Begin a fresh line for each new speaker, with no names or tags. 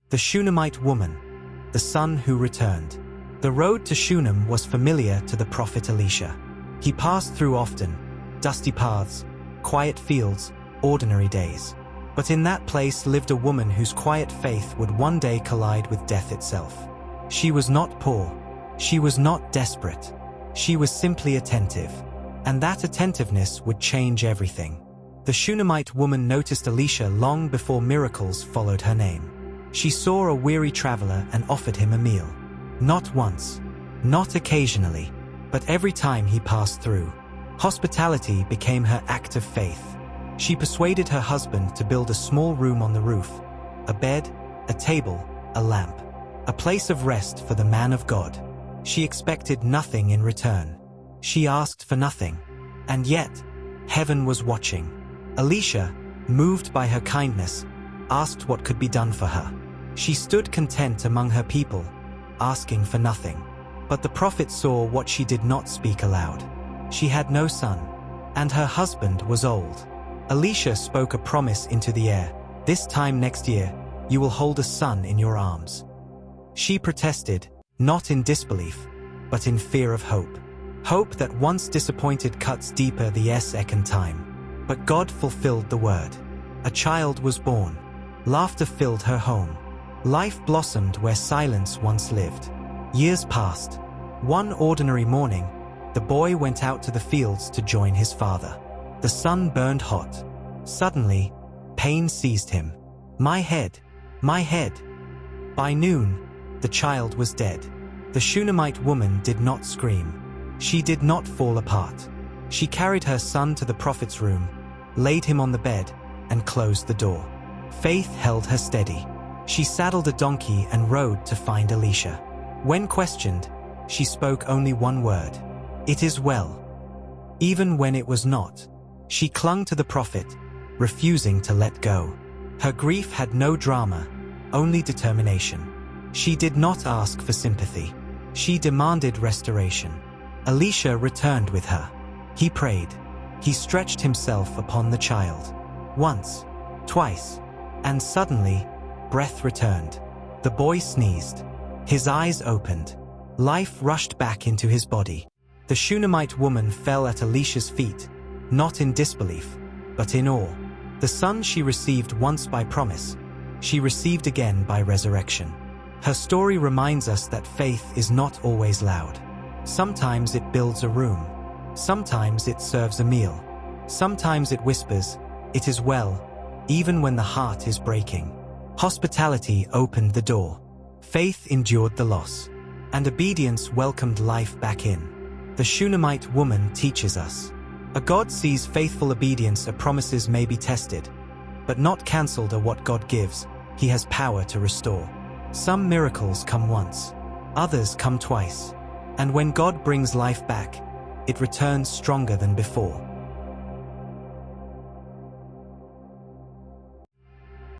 The Shunammite Woman, the son who returned. The road to Shunem was familiar to the prophet Elisha. He passed through often, dusty paths, quiet fields, ordinary days. But in that place lived a woman whose quiet faith would one day collide with death itself. She was not poor. She was not desperate. She was simply attentive. And that attentiveness would change everything. The Shunammite woman noticed Elisha long before miracles followed her name. She saw a weary traveler and offered him a meal. Not once, not occasionally, but every time he passed through. Hospitality became her act of faith. She persuaded her husband to build a small room on the roof, a bed, a table, a lamp, a place of rest for the man of God. She expected nothing in return. She asked for nothing. And yet, heaven was watching. Elisha, moved by her kindness, asked what could be done for her. She stood content among her people, asking for nothing. But the prophet saw what she did not speak aloud. She had no son, and her husband was old. Elisha spoke a promise into the air. This time next year, you will hold a son in your arms. She protested, not in disbelief, but in fear of hope. Hope that once disappointed cuts deeper the second time. But God fulfilled the word. A child was born. Laughter filled her home. Life blossomed where silence once lived. Years passed. One ordinary morning, the boy went out to the fields to join his father. The sun burned hot. Suddenly, pain seized him. My head, my head. By noon, the child was dead. The Shunammite woman did not scream. She did not fall apart. She carried her son to the prophet's room, laid him on the bed, and closed the door. Faith held her steady. She saddled a donkey and rode to find Elisha. When questioned, she spoke only one word. It is well. Even when it was not, she clung to the prophet, refusing to let go. Her grief had no drama, only determination. She did not ask for sympathy. She demanded restoration. Elisha returned with her. He prayed. He stretched himself upon the child. Once, twice, and suddenly, breath returned. The boy sneezed. His eyes opened. Life rushed back into his body. The Shunammite woman fell at Elisha's feet, not in disbelief, but in awe. The son she received once by promise, she received again by resurrection. Her story reminds us that faith is not always loud. Sometimes it builds a room. Sometimes it serves a meal. Sometimes it whispers, "It is well," even when the heart is breaking. Hospitality opened the door. Faith endured the loss. And obedience welcomed life back in. The Shunammite woman teaches us. A God sees faithful obedience. Promises may be tested, but not cancelled. What God gives, He has power to restore. Some miracles come once, others come twice. And when God brings life back, it returns stronger than before.